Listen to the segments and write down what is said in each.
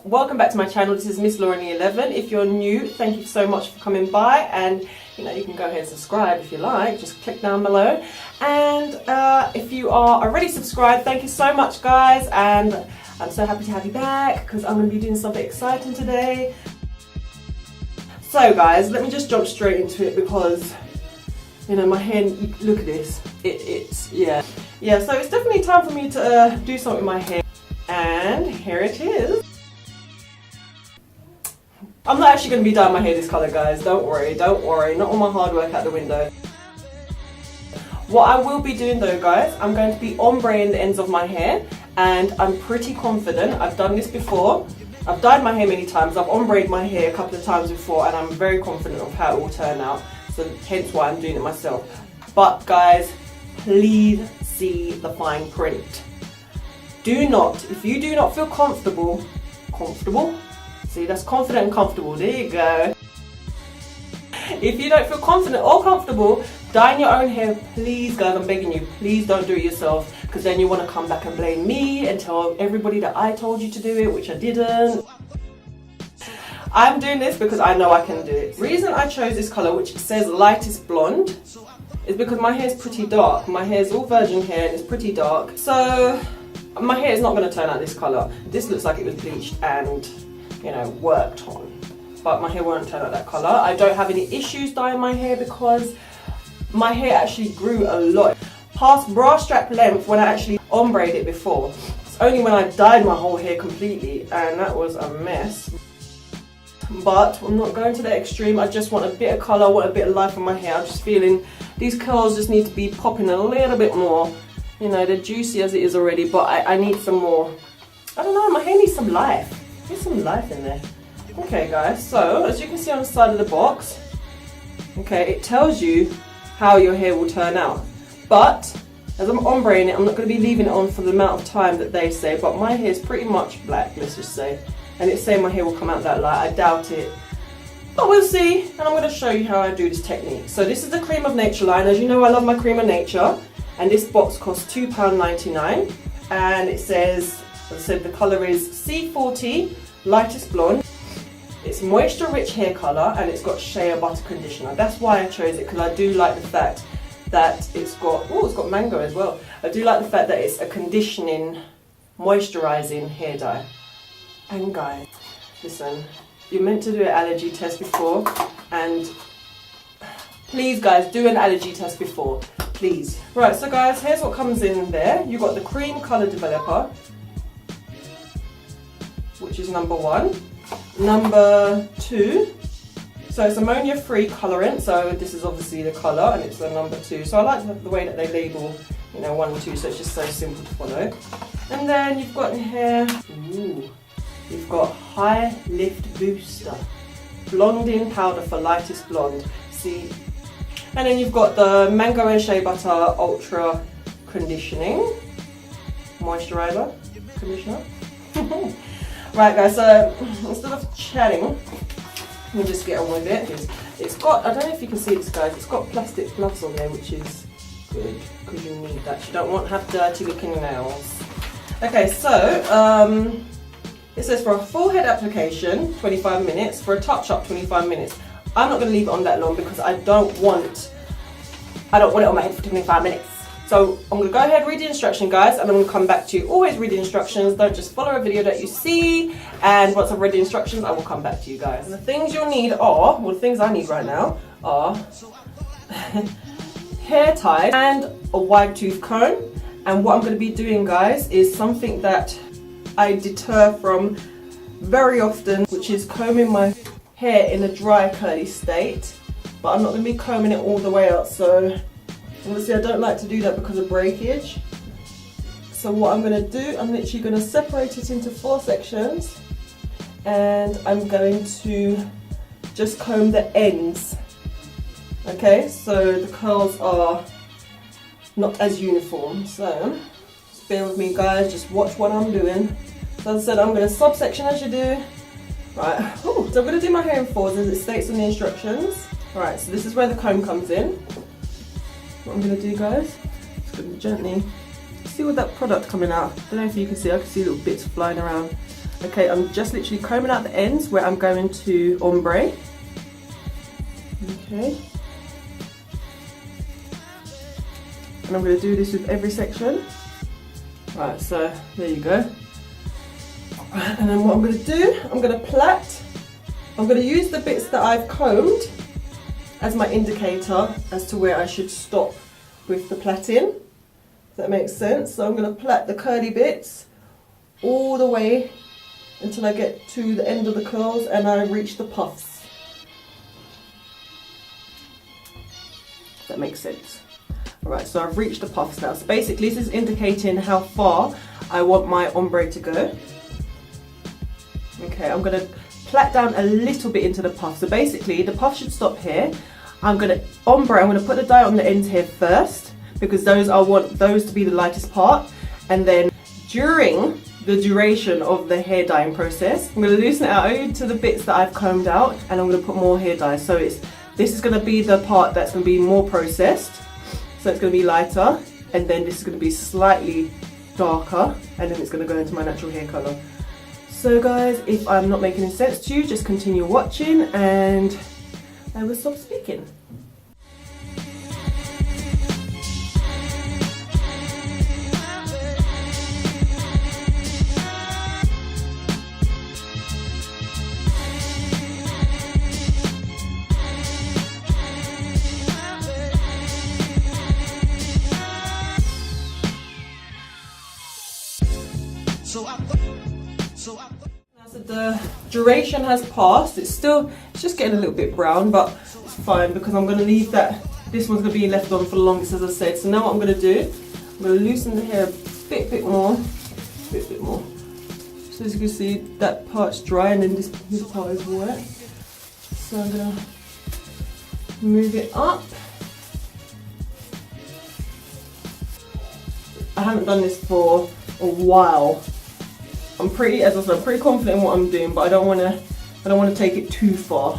Welcome back to my channel. This is Miss Lauren11. If you're new, thank you so much for coming by, and you can go ahead and subscribe if you like. Just click down below. And if you are already subscribed, thank you so much, guys. And I'm so happy to have you back because I'm going to be doing something exciting today. So, guys, let me just jump straight into it because my hair. Look at this. Yeah. So it's definitely time for me to do something with my hair, and here it is. I'm not actually going to be dyeing my hair this colour, guys, don't worry, not all my hard work out the window. What I will be doing though, guys, I'm going to be ombreing the ends of my hair, and I'm pretty confident. I've done this before, I've dyed my hair many times, I've ombreed my hair a couple of times before, and I'm very confident of how it will turn out, so hence why I'm doing it myself. But guys, please see the fine print. If you do not feel comfortable, see, that's confident and comfortable, there you go. If you don't feel confident or comfortable dyeing your own hair, please guys, I'm begging you, please don't do it yourself, because then you want to come back and blame me and tell everybody that I told you to do it, which I didn't. I'm doing this because I know I can do it. The reason I chose this colour, which says lightest blonde, is because my hair is pretty dark. My hair is all virgin hair and it's pretty dark, so my hair is not going to turn out this colour. This looks like it was bleached and worked on, but my hair won't turn out that colour. I don't have any issues dyeing my hair because my hair actually grew a lot past bra strap length when I actually ombreed it before. It's only when I dyed my whole hair completely, and that was a mess. But I'm not going to that extreme. I just want a bit of colour, I want a bit of life in my hair. I'm just feeling these curls just need to be popping a little bit more. They're juicy as it is already, but I need some more. I don't know, my hair needs some life. There's some life in there. Okay guys, so as you can see on the side of the box, okay, it tells you how your hair will turn out. But as I'm ombreing it, I'm not going to be leaving it on for the amount of time that they say, but my hair is pretty much black, let's just say. And it's saying my hair will come out that light. I doubt it, but we'll see. And I'm going to show you how I do this technique. So this is the Creme of Nature line. As you know, I love my Creme of Nature, and this box costs £2.99, and it says, as I said, the colour is C40 lightest blonde. It's moisture rich hair colour, and it's got shea butter conditioner. That's why I chose it, because I do like the fact that it's got mango as well. I do like the fact that it's a conditioning, moisturising hair dye. And guys, listen, you're meant to do an allergy test before, and please guys, do an allergy test before, please. Right, so guys, here's what comes in there. You've got the cream colour developer, which is number 1. Number 2, so it's ammonia free colorant, so this is obviously the colour, and it's the number 2. So I like the way that they label 1 and 2, so it's just so simple to follow. And then you've got in here, you've got High Lift Booster blonding powder for lightest blonde, see. And then you've got the mango and shea butter ultra conditioning moisturizer conditioner. Right guys, so instead of chatting, let me just get on with it. It's got, I don't know if you can see this guys, it's got plastic gloves on there, which is good because you need that. You don't want to have dirty looking nails. Okay, so it says for a full head application 25 minutes, for a touch up 25 minutes. I'm not going to leave it on that long because I don't want it on my head for 25 minutes. So I'm going to go ahead, read the instruction, guys, and I'm going to come back to you. Always read the instructions. Don't just follow a video that you see. And once I've read the instructions, I will come back to you guys. And the things you'll need are, well, the things I need right now are hair tie and a wide tooth comb. And what I'm going to be doing, guys, is something that I deter from very often, which is combing my hair in a dry curly state. But I'm not going to be combing it all the way out, so obviously I don't like to do that because of breakage. So what I'm going to do, I'm literally going to separate it into 4 sections, and I'm going to just comb the ends. Okay, so the curls are not as uniform, so just bear with me, guys, just watch what I'm doing. So as I said, I'm going to subsection as you do. Right, ooh, so I'm going to do my hair in 4s as it states on the instructions. Alright, so this is where the comb comes in. What I'm going to do, guys, just going to gently see with that product coming out. I don't know if you can see, I can see little bits flying around. Okay, I'm just literally combing out the ends where I'm going to ombre. Okay. And I'm going to do this with every section. Right, so there you go. Right, and then what I'm going to do, I'm going to plait. I'm going to use the bits that I've combed as my indicator as to where I should stop with the plaiting. If that makes sense. So I'm going to plait the curly bits all the way until I get to the end of the curls and I reach the puffs. If that makes sense. Alright, so I've reached the puffs now. So basically this is indicating how far I want my ombre to go. Okay, I'm going to plait down a little bit into the puff. So basically the puff should stop here. I'm going to put the dye on the ends here first because I want those to be the lightest part, and then during the duration of the hair dyeing process I'm going to loosen it out only to the bits that I've combed out, and I'm going to put more hair dye. So this is going to be the part that's going to be more processed, so it's going to be lighter, and then this is going to be slightly darker, and then it's going to go into my natural hair colour. So guys, if I'm not making any sense to you, just continue watching and I will stop speaking. So the duration has passed. It's just getting a little bit brown, but it's fine because I'm going to leave this one's going to be left on for the longest, as I said. So now what I'm going to do, I'm going to loosen the hair a bit more. So as you can see, that part's dry and then this part is wet. So I'm going to move it up. I haven't done this for a while. I'm pretty confident in what I'm doing, but I don't want to take it too far.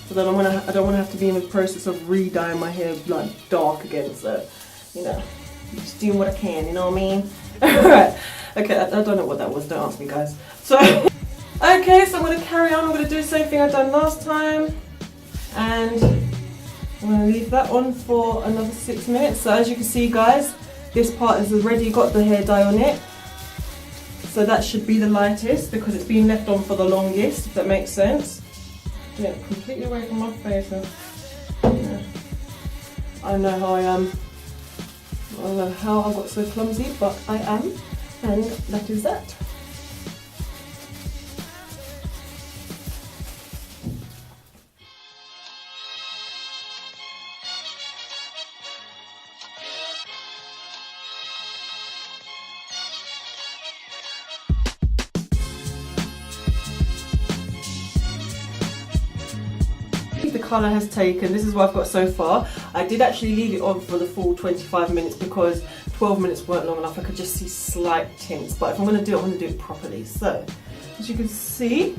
So then I don't want to have to be in the process of re-dyeing my hair like dark again. So, you know, I'm just doing what I can. You know what I mean? Alright. Okay, I don't know what that was. Don't ask me, guys. So, okay, so I'm going to carry on. I'm going to do the same thing I done last time, and I'm going to leave that on for another 6 minutes. So as you can see, guys, this part has already got the hair dye on it, so that should be the lightest because it's been left on for the longest, if that makes sense. Get it completely away from my face. Yeah. I know how I am. I don't know how I got so clumsy, but I am, and that is that. The colour has taken, this is what I've got so far. I did actually leave it on for the full 25 minutes because 12 minutes weren't long enough. I could just see slight tints, but if I'm going to do it, I'm going to do it properly. So as you can see,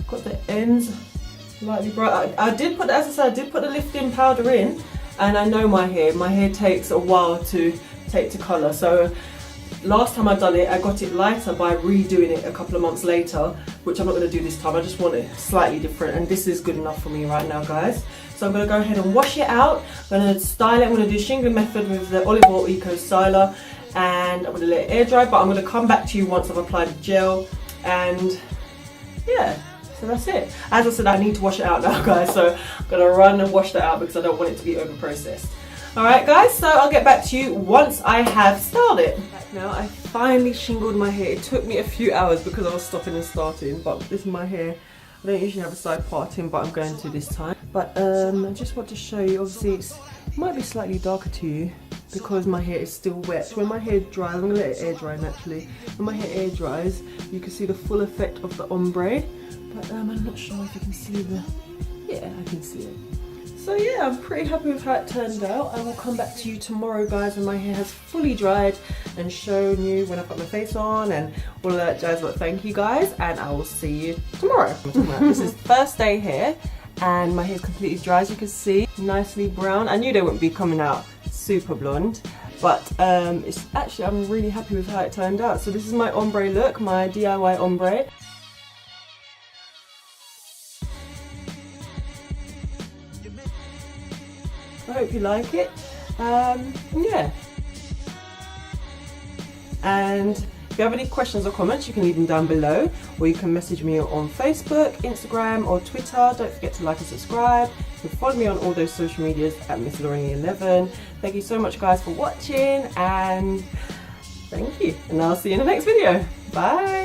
got the ends lightly bright. I did put, as I said, I did put the lifting powder in, and I know my hair takes a while to take to colour, so last time I done it, I got it lighter by redoing it a couple of months later, which I'm not going to do this time. I just want it slightly different, and this is good enough for me right now, guys. So I'm going to go ahead and wash it out. I'm going to style it. I'm going to do Shingle method with the olive oil eco styler, and I'm going to let it air dry, but I'm going to come back to you once I've applied the gel. And yeah, so that's it. As I said, I need to wash it out now, guys, so I'm going to run and wash that out because I don't want it to be over processed. Alright guys, so I'll get back to you once I have styled it. Now I finally shingled my hair. It took me a few hours because I was stopping and starting, but this is my hair. I don't usually have a side parting, but I'm going to this time. But I just want to show you, obviously it might be slightly darker to you because my hair is still wet. When my hair dries, I'm going to let it air dry naturally. When my hair air dries, you can see the full effect of the ombre. But I'm not sure if you can see the... Yeah, I can see it. So yeah, I'm pretty happy with how it turned out. I will come back to you tomorrow, guys, when my hair has fully dried and shown you when I put my face on and all of that jazz. But thank you guys, and I will see you tomorrow. This is first day hair, and my hair is completely dry, as you can see, nicely brown. I knew they wouldn't be coming out super blonde, but it's actually, I'm really happy with how it turned out. So this is my ombre look, my DIY ombre. I hope you like it. Yeah. And if you have any questions or comments, you can leave them down below, or you can message me on Facebook, Instagram, or Twitter. Don't forget to like and subscribe. You can follow me on all those social medias at MissLorraine11. Thank you so much, guys, for watching, and thank you. And I'll see you in the next video. Bye.